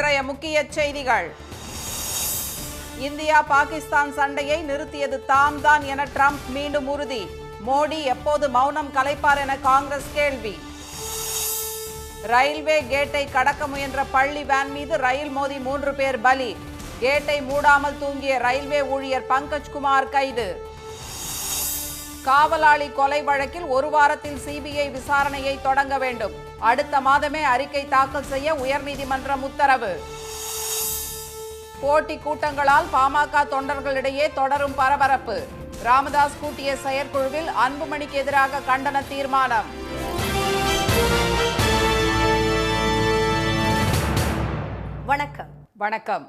இன்றைய முக்கிய செய்திகள். இந்தியா பாகிஸ்தான் சண்டையை நிறுத்தியது தாம் தான் என ட்ரம்ப் மீண்டும் உறுதி. மோடி எப்போது மௌனம் கலைப்பார் என காங்கிரஸ் கேள்வி. ரயில்வே கேட்டை கடக்க முயன்ற பள்ளி வேன் மீது ரயில் மோதி 3 பேர் பலி. கேட்டை மூடாமல் தூங்கிய ரயில்வே ஊழியர் பங்கஜ்குமார் கைது. காவலாளி கொலை வழக்கில் 1 வாரத்தில் சிபிஐ விசாரணையை தொடங்க வேண்டும். அடுத்த மாதமே அறிக்கை தாக்கல் செய்ய உயர்நீதிமன்றம் உத்தரவு. போட்டி கூட்டங்களால் பாமக தொண்டர்களிடையே தொடரும் பரபரப்பு. ராமதாஸ் கூட்டிய செயற்குழுவில் அன்புமணிக்கு எதிராக கண்டன தீர்மானம். வணக்கம்.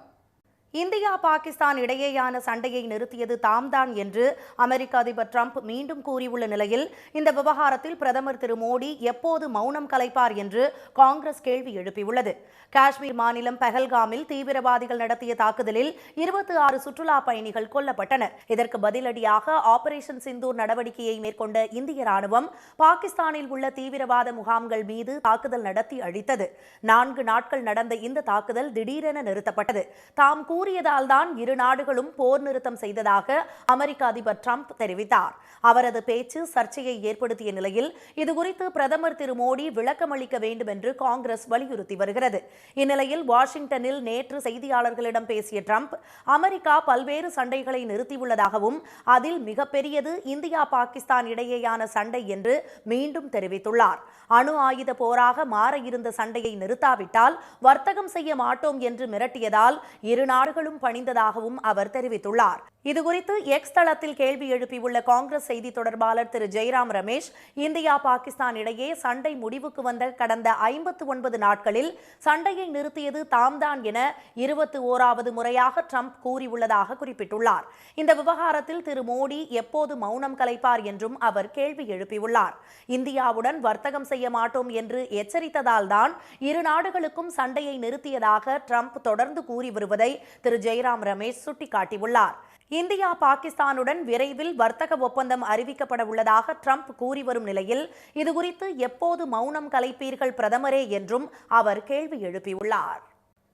இந்தியா பாகிஸ்தான் இடையேயான சண்டையை நிறுத்தியது தாம்தான் என்று அமெரிக்க அதிபர் ட்ரம்ப் மீண்டும் கூறியுள்ள நிலையில் இந்த விவகாரத்தில் பிரதமர் திரு மோடி எப்போது மௌனம் கலைப்பார் என்று காங்கிரஸ் கேள்வி எழுப்பியுள்ளது. காஷ்மீர் மாநிலம் பஹல்காமில் தீவிரவாதிகள் நடத்திய தாக்குதலில் 26 சுற்றுலா பயணிகள் கொல்லப்பட்டனர். இதற்கு பதிலடியாக ஆபரேஷன் சிந்தூர் நடவடிக்கையை மேற்கொண்ட இந்திய ராணுவம் பாகிஸ்தானில் உள்ள தீவிரவாத முகாம்கள் மீது தாக்குதல் நடத்தி அழித்தது. 4 நாட்கள் நடந்த இந்த தாக்குதல் திடீரென நிறுத்தப்பட்டது. தாம் கூறியதால் தான் இரு நாடுகளும் போர் நிறுத்தம் செய்ததாக அமெரிக்க அதிபர் ட்ரம்ப் தெரிவித்தார். அவரது பேச்சு சர்ச்சையை ஏற்படுத்திய நிலையில் இதுகுறித்து பிரதமர் திரு மோடி விளக்கமளிக்க வேண்டும் என்று காங்கிரஸ் வலியுறுத்தி வருகிறது. இந்நிலையில் வாஷிங்டனில் நேற்று செய்தியாளர்களிடம் பேசிய ட்ரம்ப் அமெரிக்கா பல்வேறு சண்டைகளை நிறுத்தியுள்ளதாகவும் அதில் மிகப்பெரியது இந்தியா பாகிஸ்தான் இடையேயான சண்டை என்று மீண்டும் தெரிவித்துள்ளார். அணு ஆயுத போராக மாற இருந்த சண்டையை நிறுத்தாவிட்டால் வர்த்தகம் செய்ய மாட்டோம் என்று மிரட்டியதால் இரு நாடுகளும் பணிந்ததாகவும் அவர் தெரிவித்துள்ளார். இதுகுறித்து எக்ஸ் தளத்தில் கேள்வி எழுப்பியுள்ள காங்கிரஸ் செய்தி தொடர்பாளர் திரு ஜெய்ராம் ரமேஷ், இந்தியா பாகிஸ்தான் இடையே சண்டை முடிவுக்கு வந்த கடந்த 59 நாட்களில் சண்டையை நிறுத்தியது தாம்தான் என 21வது முறையாக ட்ரம்ப் கூறியுள்ளதாக குறிப்பிட்டுள்ளார். இந்த விவகாரத்தில் திரு மோடி எப்போது மௌனம் கலைப்பார் என்றும் அவர் கேள்வி எழுப்பியுள்ளார். இந்தியாவுடன் வர்த்தகம் செய்ய மாட்டோம் என்று எச்சரித்ததால் தான் இரு நாடுகளுக்கும் சண்டையை நிறுத்தியதாக ட்ரம்ப் தொடர்ந்து கூறி வருவதை திரு ஜெய்ராம் ரமேஷ் சுட்டிக்காட்டியுள்ளார். இந்தியா பாகிஸ்தானுடன் விரைவில் வர்த்தக ஒப்பந்தம் அறிவிக்கப்பட உள்ளதாக ட்ரம்ப் கூறி வரும் நிலையில் இதுகுறித்து எப்போது மௌனம் கலைப்பீர்கள் பிரதமரே என்றும் அவர் கேள்வி எழுப்பியுள்ளார்.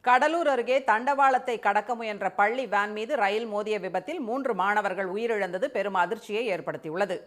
கடலூர் அருகே தண்டவாளத்தை கடக்க முயன்ற பள்ளி வேன் மீது ரயில் மோதிய விபத்தில் 3 மாணவர்கள் உயிரிழந்தது பெரும் அதிர்ச்சியை ஏற்படுத்தியுள்ளது.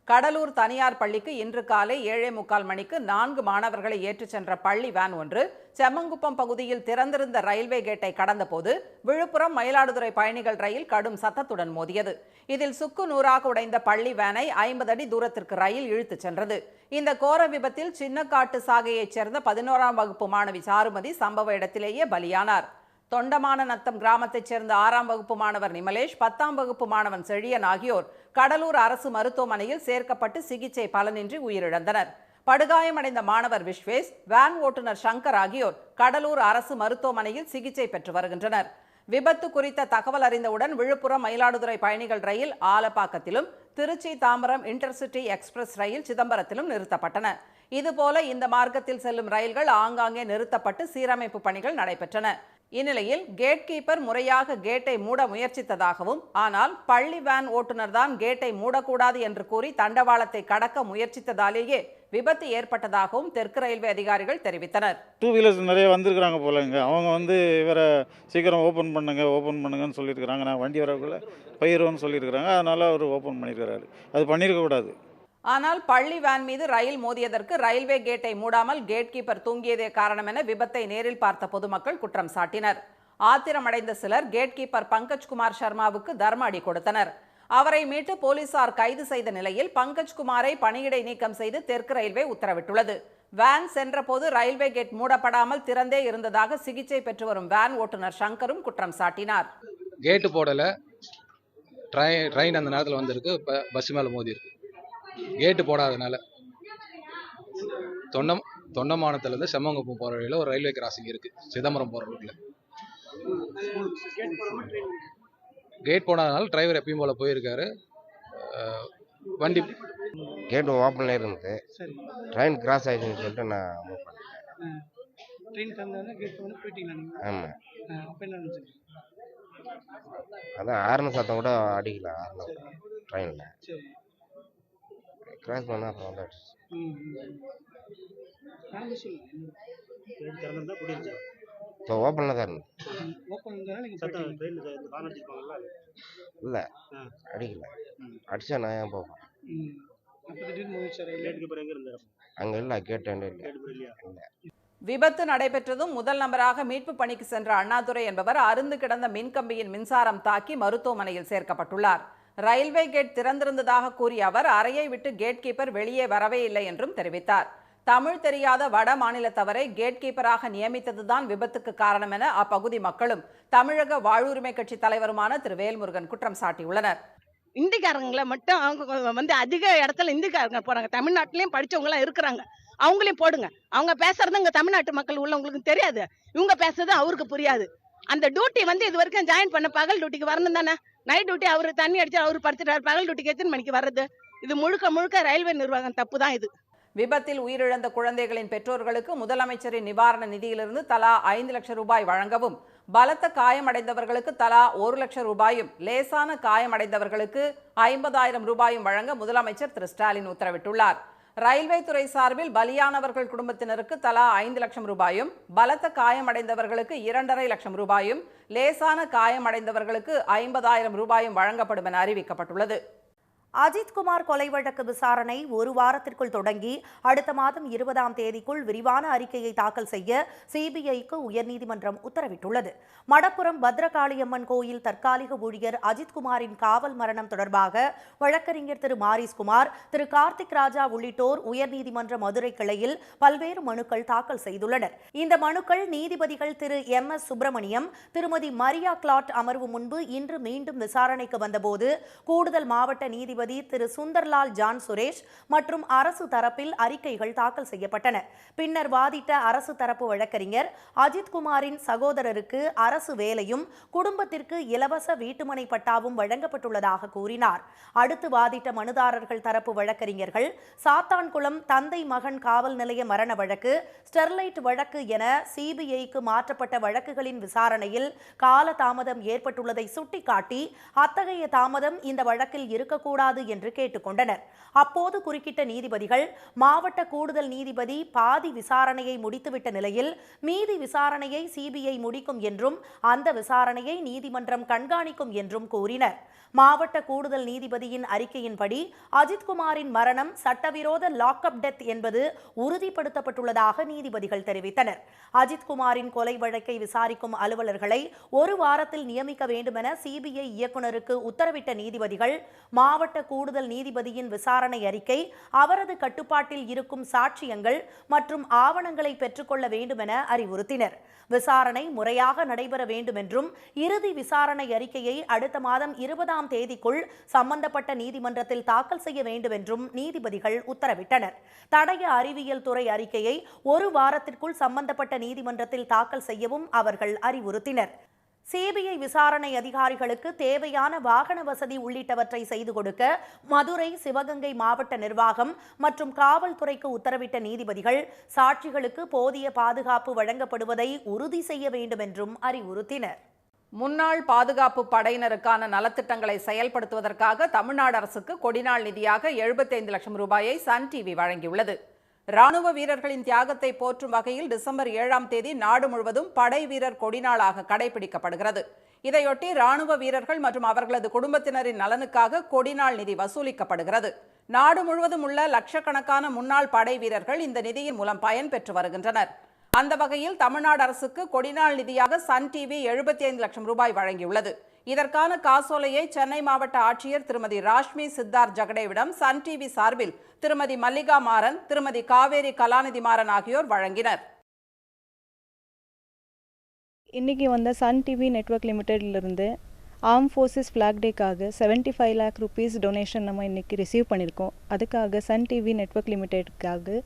கடலூர் தனியார் பள்ளிக்கு இன்று காலை 7:45 மணிக்கு 4 மாணவர்களை ஏற்றிச் சென்ற பள்ளி வேன் ஒன்று செம்மங்குப்பம் பகுதியில் திறந்திருந்த ரயில்வே கேட்டை கடந்தபோது விழுப்புரம் மயிலாடுதுறை பயணிகள் ரயில் கடும் சத்தத்துடன் மோதியது. இதில் சுக்கு நூறாக உடைந்த பள்ளி வேனை 50 அடி தூரத்திற்கு ரயில் இழுத்துச் சென்றது. இந்த கோர விபத்தில் சின்னக்காட்டு சாகையைச் சேர்ந்த 11ஆம் வகுப்பு மாணவி சாருமதி சம்பவ இடத்திலேயே பலியானார். தொண்டமான நத்தம் கிராமத்தைச் சேர்ந்த 6ஆம் வகுப்பு மாணவர் நிமலேஷ், 10ஆம் வகுப்பு மாணவன் செழியன் ஆகியோர் கடலூர் அரசு மருத்துவமனையில் சேர்க்கப்பட்டு சிகிச்சை பலனின்றி உயிரிழந்தனர். படுகாயமடைந்த மாணவர் விஸ்வேஷ், வேன் ஓட்டுநர் சங்கர் ஆகியோர் கடலூர் அரசு மருத்துவமனையில் சிகிச்சை பெற்று வருகின்றனர். விபத்து குறித்த தகவல் அறிந்தவுடன் விழுப்புரம் மயிலாடுதுறை பயணிகள் ரயில் ஆலப்பாக்கத்திலும், திருச்சி தாம்பரம் இன்டர்சிட்டி எக்ஸ்பிரஸ் ரயில் சிதம்பரத்திலும் நிறுத்தப்பட்டன. இதுபோல இந்த மார்க்கத்தில் செல்லும் ரயில்கள் ஆங்காங்கே நிறுத்தப்பட்டு சீரமைப்பு பணிகள் நடைபெற்றன. இந்நிலையில் கேட் கீப்பர் முறையாக கேட்டை மூட முயற்சித்ததாகவும், ஆனால் பள்ளி வேன் ஓட்டுநர் தான் கேட்டை மூடக்கூடாது என்று கூறி தண்டவாளத்தை கடக்க முயற்சித்ததாலேயே விபத்து ஏற்பட்டதாகவும் தெற்கு ரயில்வே அதிகாரிகள் தெரிவித்தனர். 2 வீலர்ஸ் நிறைய வந்திருக்கிறாங்க போலங்க. அவங்க இவரை சீக்கிரம் ஓப்பன் பண்ணுங்கன்னு சொல்லியிருக்கிறாங்க. நான் வண்டி வரக்குள்ள பயிருன்னு சொல்லியிருக்கிறாங்க. அதனால அவர் ஓப்பன் பண்ணியிருக்கிறாரு. அது பண்ணியிருக்க கூடாது. ஆனால் பள்ளி வேன் மீது ரயில் மோதியதற்கு ரயில்வே கேட்டை மூடாமல் கேட் கீப்பர் தூங்கியதே காரணம் என விபத்தை நேரில் பார்த்த பொதுமக்கள் குற்றம் சாட்டினர். ஆத்திரமடைந்த சிலர் கேட் கீப்பர் பங்கஜ்குமார் சர்மாவுக்கு தர்ம அடி கொடுத்தனர். அவரை மீட்டு போலீசார் கைது செய்த நிலையில் பங்கஜ்குமாரை பணியிடை நீக்கம் செய்து தெற்கு ரயில்வே உத்தரவிட்டுள்ளது. வேன் சென்றபோது ரயில்வே கேட் மூடப்படாமல் திறந்தே இருந்ததாக சிகிச்சை பெற்று வரும் வேன் ஓட்டுநர் சங்கரும் குற்றம் சாட்டினார். கேட்டு போடல, ட்ரெயின் அந்த நேரத்தில் வந்திருக்கு, பஸ் மேலே மோதி இருக்கு. கேட்டு போடாதனால தொண்டமானத்துலேருந்து செம்மங்குப்பம் போகிற வழியில் ஒரு ரயில்வே கிராசிங் இருக்குது, சிதம்பரம் போகிற ரோட்டில். கேட் போடாதனால டிரைவர் எப்பயும் போல் போயிருக்காரு. வண்டி கேட்டு ஓப்பனில் இருந்தது, ட்ரெயின் கிராஸ் ஆகிடுச்சுன்னு சொல்லிட்டு நான் மூவ் பண்ணிட்டேன். ஆமாம், அதான் ஆர்ன சத்தம் கூட அடிக்கல. ட்ரெயினில் கிராஸ் பண்ணால் அப்புறம் இப்போ ஓப்பனில் தான் இருந்தது. இல்லை அடிக்கல. அடிச்சா நான் ஏன் போவேன்? அங்கே இல்லை, கேட்டேன் இல்லை. விபத்து நடைபெற்றதும் முதல் நபராக மீட்பு பணிக்கு சென்ற அண்ணாதுரை என்பவர் அருந்து கிடந்த மின்கம்பியின் மின்சாரம் தாக்கி மருத்துவமனையில் சேர்க்கப்பட்டுள்ளார். ரயில்வே கேட் திறந்திருந்ததாக கூறிய அவர் அறையை விட்டு கேட் கீப்பர் வெளியே வரவே இல்லை என்றும் தெரிவித்தார். தமிழ் தெரியாத வட மாநிலத்தவரை கேட் கீப்பராக நியமித்ததுதான் விபத்துக்கு காரணம் என அப்பகுதி மக்களும் தமிழக வாழ்வுரிமை கட்சி தலைவருமான திரு வேல்முருகன் குற்றம் சாட்டியுள்ளனர். இந்திக்காரங்களை மட்டும் அவங்க அதிக இடத்துல இந்திக்காரங்க போறாங்க. தமிழ்நாட்டிலையும் படிச்சவங்க எல்லாம் இருக்கிறாங்க, அவங்களையும் போடுங்க. அவங்க பேசுறது இங்க தமிழ்நாட்டு மக்கள் உள்ளவங்களுக்கு தெரியாது, இவங்க பேசுறது அவருக்கு புரியாது. அந்த டியூட்டி இது வரைக்கும் ஜாயின் பண்ண பகல் டியூட்டிக்கு வரணும் தானே. நைட் டியூட்டி அவரு தண்ணி அடிச்சு அவரு படுத்துட்டாரு, பகல் டியூட்டிக்கு எத்தனை மணிக்கு வர்றது? இது முழுக்க முழுக்க ரயில்வே நிர்வாகம் தப்பு தான் இது. விபத்தில் உயிரிழந்த குழந்தைகளின் பெற்றோர்களுக்கு முதலமைச்சரின் நிவாரண நிதியிலிருந்து தலா 5 லட்சம் ரூபாய் வழங்கவும், பலத்த காயமடைந்தவர்களுக்கு தலா 1 லட்சம் ரூபாயும், லேசான காயமடைந்தவர்களுக்கு 50,000 ரூபாயும் வழங்க முதலமைச்சர் திரு ஸ்டாலின் உத்தரவிட்டுள்ளார். ரயில்வே துறை சார்பில் பலியானவர்கள் குடும்பத்தினருக்கு தலா 5 லட்சம் ரூபாயும், பலத்த காயமடைந்தவர்களுக்கு 2.5 லட்சம் ரூபாயும், லேசான காயமடைந்தவர்களுக்கு 50,000 ரூபாயும் வழங்கப்படும் என அறிவிக்கப்பட்டுள்ளது. அஜித்குமார் கொலை வழக்கு விசாரணை ஒரு வாரத்திற்குள் தொடங்கி அடுத்த மாதம் 20ஆம் தேதிக்குள் விரிவான அறிக்கையை தாக்கல் செய்ய சிபிஐக்கு உயர்நீதிமன்றம் உத்தரவிட்டுள்ளது. மடப்புரம் பத்ரகாளியம்மன் கோயில் தற்காலிக ஊழியர் அஜித்குமாரின் காவல் மரணம் தொடர்பாக வழக்கறிஞர் திரு மாரிஸ்குமார், திரு கார்த்திக் ராஜா உள்ளிட்டோர் உயர்நீதிமன்ற மதுரை கிளையில் பல்வேறு மனுக்கள் தாக்கல் செய்துள்ளனர். இந்த மனுக்கள் நீதிபதிகள் திரு MS சுப்பிரமணியம், திருமதி மரியா கிளாட் அமர்வு முன்பு இன்று மீண்டும் விசாரணைக்கு வந்தபோது கூடுதல் மாவட்ட நீதிபதி திரு சுந்தர்லால் ஜான் சுரேஷ் மற்றும் அரசு தரப்பில் அறிக்கைகள் தாக்கல் செய்யப்பட்டன. பின்னர் வாதிட்ட அரசு தரப்பு வழக்கறிஞர் அஜித்குமாரின் சகோதரருக்கு அரசு வேலையும் குடும்பத்திற்கு இலவச வீட்டுமனை பட்டாவும் வழங்கப்பட்டுள்ளதாக கூறினார். அடுத்து வாதிட்ட மனுதாரர்கள் தரப்பு வழக்கறிஞர்கள் சாத்தான்குளம் தந்தை மகன் காவல் நிலைய மரண வழக்கு, ஸ்டெர்லைட் வழக்கு என சிபிஐக்கு மாற்றப்பட்ட வழக்குகளின் விசாரணையில் கால தாமதம் ஏற்பட்டுள்ளதை சுட்டிக்காட்டி அத்தகைய தாமதம் இந்த வழக்கில் இருக்கக்கூடாது என்று கேட்டுக்கொண்டனர். அப்போது குறுக்கிட்ட நீதிபதிகள் மாவட்ட கூடுதல் நீதிபதி பாதி விசாரணையை முடித்துவிட்ட நிலையில் மீதி விசாரணையை சிபிஐ முடிக்கும் என்றும் அந்த விசாரணையை நீதிமன்றம் கண்காணிக்கும் என்றும் கூறினர். மாவட்ட கூடுதல் நீதிபதியின் அறிக்கையின்படி அஜித்குமாரின் மரணம் சட்டவிரோத லாக்அப் டெத் என்பது உறுதிப்படுத்தப்பட்டுள்ளதாக நீதிபதிகள் தெரிவித்தனர். அஜித்குமாரின் கொலை வழக்கை விசாரிக்கும் அலுவலர்களை ஒரு வாரத்தில் நியமிக்க வேண்டுமென சிபிஐ இயக்குநருக்கு உத்தரவிட்ட நீதிபதிகள் மாவட்ட கூடுதல் நீதிபதியின் விசாரணை அறிக்கை, அவரது கட்டுப்பாட்டில் இருக்கும் சாட்சியங்கள் மற்றும் ஆவணங்களை பெற்றுக்கொள்ள வேண்டுமென அறிவுறுத்தினர். விசாரணை முறையாக நடைபெற வேண்டும் என்றும் இறுதி விசாரணை அறிக்கையை அடுத்த மாதம் 20ஆம் தேதிக்குள் சம்பந்தப்பட்ட நீதிமன்றத்தில் தாக்கல் செய்ய வேண்டும் என்றும் நீதிபதிகள் உத்தரவிட்டனர். தடய அறிவியல் துறை அறிக்கையை ஒரு வாரத்திற்குள் சம்பந்தப்பட்ட நீதிமன்றத்தில் தாக்கல் செய்யவும் அவர்கள் அறிவுறுத்தினர். சிபிஐ விசாரணை அதிகாரிகளுக்கு தேவையான வாகன வசதி உள்ளிட்டவற்றை செய்து கொடுக்க மதுரை, சிவகங்கை மாவட்ட நிர்வாகம் மற்றும் காவல்துறைக்கு உத்தரவிட்ட நீதிபதிகள் சாட்சிகளுக்கு போதிய பாதுகாப்பு வழங்கப்படுவதை உறுதி செய்ய வேண்டும் என்றும் அறிவுறுத்தினர். முன்னாள் பாதுகாப்பு படையினருக்கான நலத்திட்டங்களை செயல்படுத்துவதற்காக தமிழ்நாடு அரசுக்கு கொடிநாள் நிதியாக 75 லட்சம் ரூபாயை சன் டிவி வழங்கியுள்ளது. ராணுவ வீரர்களின் தியாகத்தை போற்றும் வகையில் டிசம்பர் 7ஆம் தேதி நாடு முழுவதும் படை வீரர் கொடிநாளாக கடைபிடிக்கப்படுகிறது. இதையொட்டி ராணுவ வீரர்கள் மற்றும் அவர்களது குடும்பத்தினரின் நலனுக்காக கொடிநாள் நிதி வசூலிக்கப்படுகிறது. நாடு முழுவதும் உள்ள லட்சக்கணக்கான முன்னாள் படை வீரர்கள் இந்த நிதியின் மூலம் பயன்பெற்று வருகின்றனர். அந்த வகையில் தமிழ்நாடு அரசுக்கு கொடிநாள் நிதியாக சன் டிவி 75 லட்சம் ரூபாய் வழங்கியுள்ளது. இதற்கான காசோலையை சென்னை மாவட்ட ஆட்சியர் திருமதி ராஷ்மி சித்தார்த் ஜகடேவிடம் சன் டிவி சார்பில் திருமதி மல்லிகா மாறன், திருமதி காவேரி கலாநிதி மாறன் ஆகியோர் வழங்கினர். இன்னைக்கு வந்த சன் டிவி நெட்வொர்க் லிமிடெட்லேருந்து ஆர்ம் ஃபோர்ஸஸ் ஃப்ளாக் டேக்காக 75 லேக் ருபீஸ் டொனேஷன் நம்ம இன்றைக்கி ரிசீவ் பண்ணியிருக்கோம். அதுக்காக சன் டிவி நெட்வொர்க் லிமிடெட்காக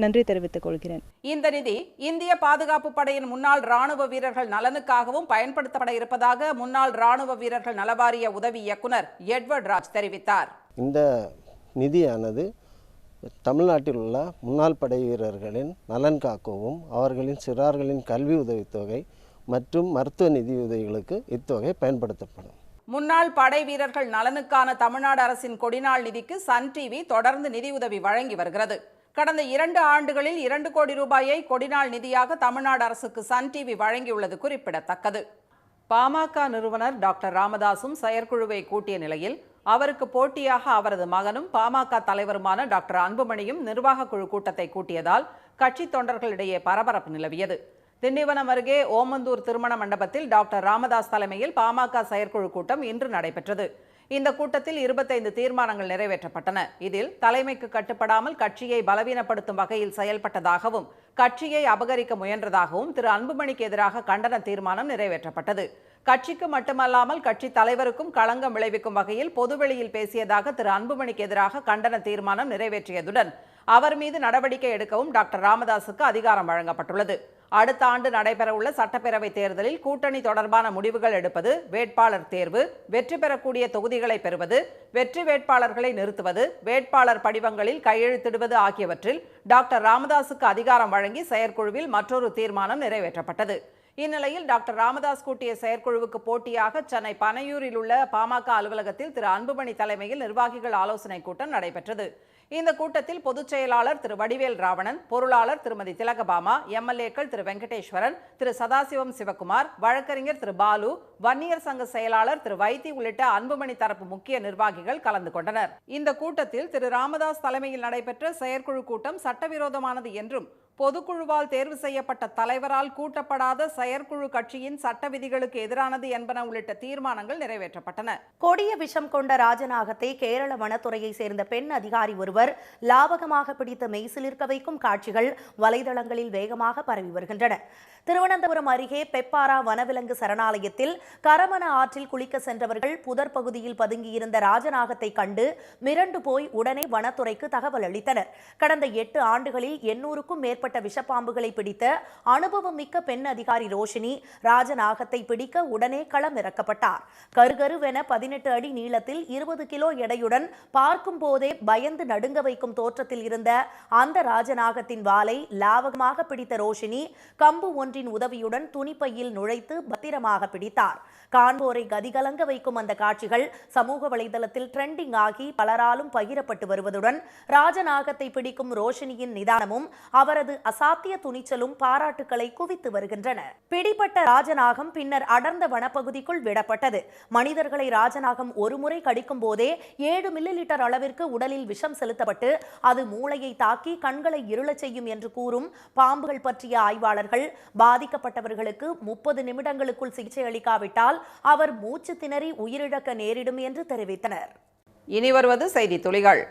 நன்றி தெரிவித்துக் கொள்கிறேன். இந்த நிதி இந்திய பாதுகாப்பு படையின் முன்னாள் ராணுவ வீரர்கள் நலனுக்காகவும் பயன்படுத்தப்பட இருப்பதாக முன்னாள் ராணுவ வீரர்கள் நலவாரிய உதவி இயக்குனர் எட்வர்ட் ராஜ் தெரிவித்தார். இந்த நிதியானது தமிழ்நாட்டில் உள்ள முன்னாள் படை வீரர்களின் நலன் காக்கவும் அவர்களின் சிறார்களின் கல்வி உதவித்தொகை மற்றும் மருத்துவ நிதியுதவிகளுக்கு இத்தொகை பயன்படுத்தப்படும். முன்னாள் படை வீரர்கள் நலனுக்கான தமிழ்நாடு அரசின் கொடிநாள் நிதிக்கு சன் டிவி தொடர்ந்து நிதியுதவி வழங்கி வருகிறது. கடந்த 2 ஆண்டுகளில் 2 கோடி ரூபாயை கொடிநாள் நிதியாக தமிழ்நாடு அரசுக்கு சன் டிவி வழங்கியுள்ளது குறிப்பிடத்தக்கது. பாமக நிறுவனர் டாக்டர் ராமதாசும் செயற்குழுவை கூட்டிய நிலையில் அவருக்கு போட்டியாக அவரது மகனும் பாமக தலைவருமான டாக்டர் அன்புமணியும் நிர்வாக குழு கூட்டத்தை கூட்டியதால் கட்சி தொண்டர்களிடையே பரபரப்பு நிலவியது. திண்டிவனம் அருகே ஓமந்தூர் திருமண மண்டபத்தில் டாக்டர் ராமதாஸ் தலைமையில் பாமக செயற்குழு கூட்டம் இன்று நடைபெற்றது. இந்த கூட்டத்தில் 25 தீர்மானங்கள் நிறைவேற்றப்பட்டன. இதில் தலைமைக்கு கட்டுப்படாமல் கட்சியை பலவீனப்படுத்தும் வகையில் செயல்பட்டதாகவும் கட்சியை அபகரிக்க முயன்றதாகவும் திரு அன்புமணிக்கு எதிராக கண்டன தீர்மானம் நிறைவேற்றப்பட்டது. கட்சிக்கு மட்டுமல்லாமல் கட்சி தலைவருக்கும் களங்கம் விளைவிக்கும் வகையில் பொதுவெளியில் பேசியதாக திரு அன்புமணிக்கு எதிராக கண்டன தீர்மானம் நிறைவேற்றியதுடன் அவர் மீது நடவடிக்கை எடுக்கவும் டாக்டர் ராமதாசுக்கு அதிகாரம் வழங்கப்பட்டுள்ளது. அடுத்த ஆண்டு நடைபெறவுள்ள சட்டப்பேரவை தேர்தலில் கூட்டணி தொடர்பான முடிவுகள் எடுப்பது, வேட்பாளர் தேர்வு, வெற்றி பெறக்கூடிய தொகுதிகளை பெறுவது, வெற்றி வேட்பாளர்களை நிறுத்துவது, வேட்பாளர் படிவங்களில் கையெழுத்திடுவது ஆகியவற்றில் டாக்டர் ராமதாசுக்கு அதிகாரம் வழங்கி செயற்குழுவில் மற்றொரு தீர்மானம் நிறைவேற்றப்பட்டது. இந்நிலையில் டாக்டர் ராமதாஸ் கூட்டிய செயற்குழுவுக்கு போட்டியாக சென்னை பனையூரில் உள்ள பாமக அலுவலகத்தில் திரு அன்புமணி தலைமையில் நிர்வாகிகள் ஆலோசனை கூட்டம் நடைபெற்றது. இந்த கூட்டத்தில் பொதுச் செயலாளர் திரு வடிவேல் ராவணன், பொருளாளர் திருமதி திலகபாமா, எம்எல்ஏக்கள் திரு வெங்கடேஸ்வரன், திரு சதாசிவம் சிவகுமார், வழக்கறிஞர் திரு பாலு, வன்னியர் சங்க செயலாளர் திரு வைத்தி உள்ளிட்ட அன்புமணி தரப்பு முக்கிய நிர்வாகிகள் கலந்து கொண்டனர். இந்த கூட்டத்தில் திரு ராமதாஸ் தலைமையில் நடைபெற்ற செயற்குழு கூட்டம் சட்டவிரோதமானது என்றும் பொதுக்குழுவால் தேர்வு செய்யப்பட்ட தலைவரால் கூட்டப்படாத செயற்குழு கட்சியின் சட்ட விதிகளுக்கு எதிரானது என்பன உள்ளிட்ட தீர்மானங்கள் நிறைவேற்றப்பட்டன. கொடிய விஷம் கொண்ட ராஜநாகத்தை கேரள வனத்துறையை சேர்ந்த பெண் அதிகாரி ஒருவர் லாபகமாக பிடித்து மெய்சிலிர்க்க வைக்கும் காட்சிகள் வலைதளங்களில் வேகமாக பரவி வருகின்றன. திருவனந்தபுரம் அருகே பெப்பாரா வனவிலங்கு சரணாலயத்தில் கரமன ஆற்றில் குளிக்க சென்றவர்கள் புதர் பகுதியில் பதுங்கியிருந்த ராஜநாகத்தை கண்டு மிரண்டு போய் உடனே வனத்துறைக்கு தகவல் அளித்தனர். கடந்த 8 ஆண்டுகளில் 800க்கும் மேற்பட்ட விஷப்பாம்புகளை பிடித்த அனுபவம் மிக்க பெண் அதிகாரி ரோஷினி ராஜநாகத்தை பிடிக்க உடனே களமிறக்கப்பட்டார். கருகருவென 18 அடி நீளத்தில் 20 கிலோ எடையுடன் பார்க்கும் போதே பயந்து நடுங்க வைக்கும் தோற்றத்தில் இருந்த அந்த ராஜநாகத்தின் வாலை லாவகமாக பிடித்த ரோஷினி கம்பு ஒன்றின் உதவியுடன் துணிப்பையில் நுழைத்து பத்திரமாக பிடித்தார். காண்போரை கதிகலங்க வைக்கும் அந்த காட்சிகள் சமூக வலைதளத்தில் ட்ரெண்டிங் ஆகி பலராலும் பகிரப்பட்டு வருவதுடன் ராஜநாகத்தை பிடிக்கும் ரோஷினியின் நிதானமும் அவரது அசாத்திய துணிச்சலும் பாராட்டுக்களை குவித்து வருகின்றன. பிடிப்பட்ட ராஜநாகம் பின்னர் அடர்ந்த வனப்பகுதிக்குள் விடப்பட்டது. மனிதர்களை ராஜநாகம் ஒருமுறை கடிக்கும் போதே 7 மில்லிலிட்டர் அளவிற்கு உடலில் விஷம் செலுத்தப்பட்டு அது மூளையை தாக்கி கண்களை இருளச் செய்யும் என்று கூறும் பாம்புகள் பற்றிய ஆய்வாளர்கள் பாதிக்கப்பட்டவர்களுக்கு 30 நிமிடங்களுக்குள் சிகிச்சை அளிக்காவிட்டால் அவர் மூச்சு திணறி உயிரிழக்க நேரிடும் என்று தெரிவித்தனர். இனி வருவது செய்தி துளிகள்.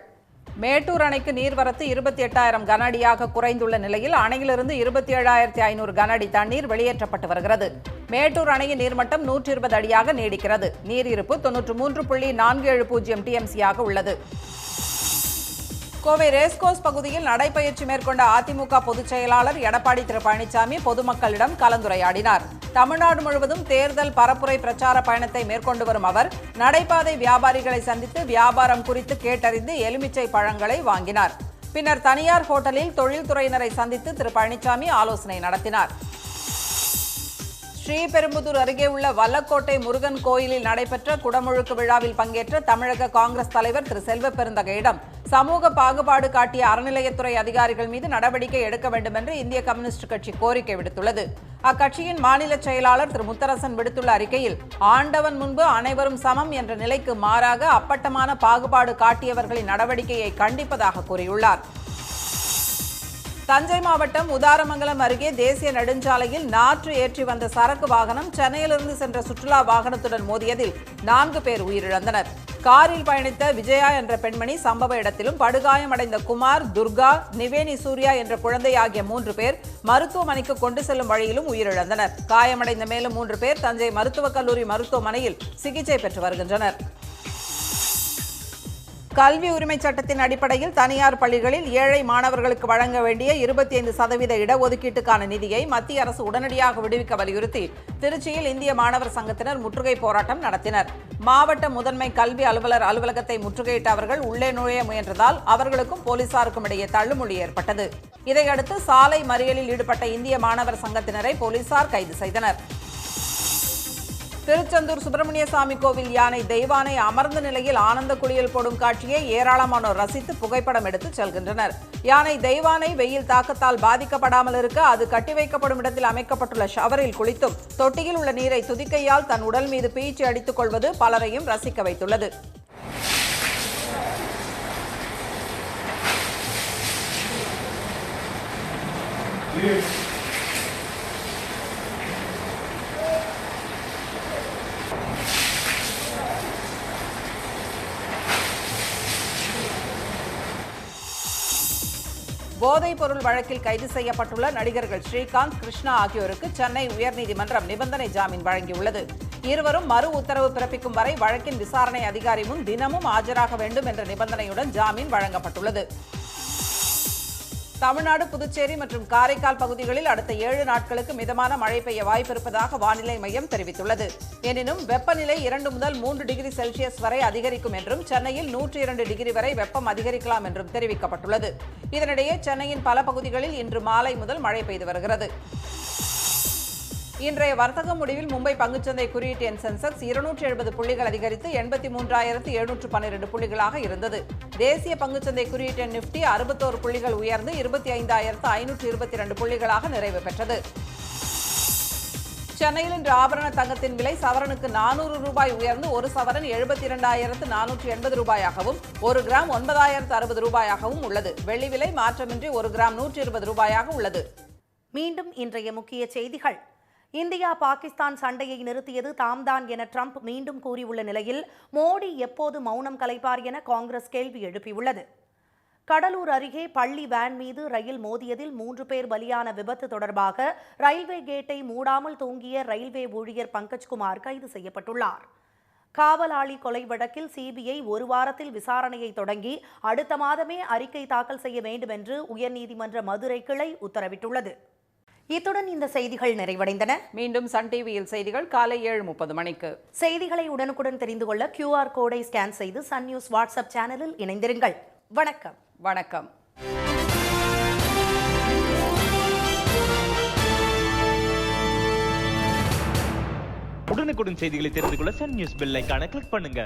மேட்டூர் அணைக்கு நீர்வரத்து 28,000 கன அடியாக குறைந்துள்ள நிலையில் அணையிலிருந்து 27,500 கன அடி தண்ணீர் வெளியேற்றப்பட்டு வருகிறது. மேட்டூர் அணையின் நீர்மட்டம் 120 அடியாக நீடிக்கிறது. நீர் இருப்பு 93.470 டிஎம்சியாக உள்ளது. கோவை ரேஸ்கோர்ஸ் பகுதியில் நடைபயிற்சி மேற்கொண்ட அதிமுக பொதுச் செயலாளர் எடப்பாடி திரு பழனிசாமி பொதுமக்களிடம் கலந்துரையாடினார். தமிழ்நாடு முழுவதும் தேர்தல் பரப்புரை பிரச்சார பயணத்தை மேற்கொண்டு வரும் அவர் நடைபாதை வியாபாரிகளை சந்தித்து வியாபாரம் குறித்து கேட்டறிந்து எலுமிச்சை பழங்களை வாங்கினார். பின்னர் தனியார் ஹோட்டலில் தொழில்துறையினரை சந்தித்து திரு பழனிசாமி ஆலோசனை நடத்தினார். ஸ்ரீபெரும்புதூர் அருகே உள்ள வல்லக்கோட்டை முருகன் கோயிலில் நடைபெற்ற குடமுழுக்கு விழாவில் பங்கேற்ற தமிழக காங்கிரஸ் தலைவர் திரு செல்வ பெருந்தகையிடம் சமூக பாகுபாடு காட்டிய அறநிலையத்துறை அதிகாரிகள் மீது நடவடிக்கை எடுக்க வேண்டும் என்று இந்திய கம்யூனிஸ்ட் கட்சி கோரிக்கை விடுத்துள்ளது. அக்கட்சியின் மாநில செயலாளர் திரு முத்தரசன் விடுத்துள்ள அறிக்கையில் ஆண்டவன் முன்பு அனைவரும் சமம் என்ற நிலைக்கு மாறாக அப்பட்டமான பாகுபாடு காட்டியவர்களின் நடவடிக்கையை கண்டிப்பதாக கூறியுள்ளார். தஞ்சை மாவட்டம் உதாரமங்கலம் அருகே தேசிய நெடுஞ்சாலையில் நாற்று ஏற்றி வந்த சரக்கு வாகனம் சென்னையிலிருந்து சென்ற சுற்றுலா வாகனத்துடன் மோதியதில் 4 பேர் உயிரிழந்தனர். காரில் பயணித்த விஜயா என்ற பெண்மணி சம்பவ இடத்திலும் படுகாயமடைந்த குமார், துர்கா, நிவேனி சூர்யா என்ற குழந்தை ஆகிய 3 பேர் மருத்துவமனைக்கு கொண்டு செல்லும் வழியிலும் உயிரிழந்தனர். காயமடைந்த மேலும் 3 பேர் தஞ்சை மருத்துவக் கல்லூரி மருத்துவமனையில் சிகிச்சை பெற்று வருகின்றனர். கல்வி உரிமை சட்டத்தின் அடிப்படையில் தனியார் பள்ளிகளில் ஏழை மாணவர்களுக்கு வழங்க வேண்டிய 25% இடஒதுக்கீட்டுக்கான நிதியை மத்திய அரசு உடனடியாக விடுவிக்க வலியுறுத்தி திருச்சியில் இந்திய மாணவர் சங்கத்தினர் முற்றுகை போராட்டம் நடத்தினர். மாவட்ட முதன்மை கல்வி அலுவலர் அலுவலகத்தை முற்றுகையிட்ட அவர்கள் உள்ளே நுழைய முயன்றதால் அவர்களுக்கும் போலீசாருக்கும் இடையே தள்ளுமுள்ளி ஏற்பட்டது. இதையடுத்து சாலை மறியலில் ஈடுபட்ட இந்திய மாணவர் சங்கத்தினரை போலீசார் கைது செய்தனர். திருச்செந்தூர் சுப்பிரமணிய சாமி கோவில் யானை தெய்வானை அமர்ந்த நிலையில் ஆனந்த குளியல் போடும் காட்சியை ஏராளமானோர் ரசித்து புகைப்படம் எடுத்து செல்கின்றனர். யானை தெய்வானை வெயில் தாக்கத்தால் பாதிக்கப்படாமல் இருக்க அது கட்டி வைக்கப்படும் இடத்தில் அமைக்கப்பட்டுள்ள ஷவரில் குளித்தும் தொட்டியில் உள்ள நீரை துதிக்கையால் தன் உடல் மீது பீய்ச்சி அடித்துக் கொள்வது பலரையும் ரசிக்க வைத்துள்ளது. போதைப் பொருள் வழக்கில் கைது செய்யப்பட்டுள்ள நடிகர்கள் ஸ்ரீகாந்த், கிருஷ்ணா ஆகியோருக்கு சென்னை உயர்நீதிமன்றம் நிபந்தனை ஜாமீன் வழங்கியுள்ளது. இருவரும் மறு உத்தரவு பிறப்பிக்கும் வரை வழக்கின் விசாரணை அதிகாரி முன் தினமும் ஆஜராக வேண்டும் என்ற நிபந்தனையுடன் ஜாமீன் வழங்கப்பட்டுள்ளது. தமிழ்நாடு, புதுச்சேரி மற்றும் காரைக்கால் பகுதிகளில் அடுத்த 7 நாட்களுக்கு மிதமான மழை பெய்ய வாய்ப்பிருப்பதாக வானிலை மையம் தெரிவித்துள்ளது. எனினும் வெப்பநிலை 2 முதல் 3 டிகிரி செல்சியஸ் வரை அதிகரிக்கும் என்றும் சென்னையில் 102 டிகிரி வரை வெப்பம் அதிகரிக்கலாம் என்றும் தெரிவிக்கப்பட்டுள்ளது. இதனிடையே சென்னையின் பல பகுதிகளில் இன்று மாலை முதல் மழை பெய்து வருகிறது. இன்றைய வர்த்தக முடிவில் மும்பை பங்குச்சந்தை குறியீட்டு எண் சென்செக்ஸ் 270 புள்ளிகள் அதிகரித்து 83,712 புள்ளிகளாக இருந்தது. தேசிய பங்குச்சந்தை குறியீட்டு எண் நிப்டி 61 புள்ளிகள் உயர்ந்து 25,522 புள்ளிகளாக நிறைவு பெற்றது. சென்னையில் இன்று ஆபரண தங்கத்தின் விலை சவரனுக்கு 400 ரூபாய் உயர்ந்து ஒரு சவரன் 72,480 ரூபாயாகவும், ஒரு கிராம் 9,060 ரூபாயாகவும் உள்ளது. வெள்ளி விலை மாற்றமின்றி ஒரு கிராம் 120 ரூபாயாக உள்ளது. மீண்டும் இன்றைய முக்கிய செய்திகள். இந்தியா பாகிஸ்தான் சண்டையை நிறுத்தியது தாம்தான் என ட்ரம்ப் மீண்டும் கூறியுள்ள நிலையில் மோடி எப்போது மௌனம் கலைப்பார் என காங்கிரஸ் கேள்வி எழுப்பியுள்ளது. கடலூர் அருகே பள்ளி வேன் மீது ரயில் மோதியதில் 3 பேர் பலியான விபத்து தொடர்பாக ரயில்வே கேட்டை மூடாமல் தூங்கிய ரயில்வே ஊழியர் பங்கஜ்குமார் கைது செய்யப்பட்டுள்ளார். காவலாளி கொலை வழக்கில் சிபிஐ 1 வாரத்தில் விசாரணையை தொடங்கி அடுத்த மாதமே அறிக்கை தாக்கல் செய்ய வேண்டும் என்று உயர்நீதிமன்ற மதுரை கிளை உத்தரவிட்டுள்ளது. இத்துடன் இந்த செய்திகள் நிறைவடைந்தன. மீண்டும் சன் டிவியில் செய்திகள் காலை 7:30 மணிக்கு. செய்திகளை உடனுக்குடன் தெரிந்து கொள்ள QR கோடை ஸ்கேன் செய்து சன் நியூஸ் வாட்ஸ்அப் சேனலில் இணைந்திருங்கள். வணக்கம். வணக்கம். உடனுக்குடன் செய்திகளை தெரிந்து கொள்ள சன் நியூஸ் பெல் ஐகானை கிளிக் பண்ணுங்க.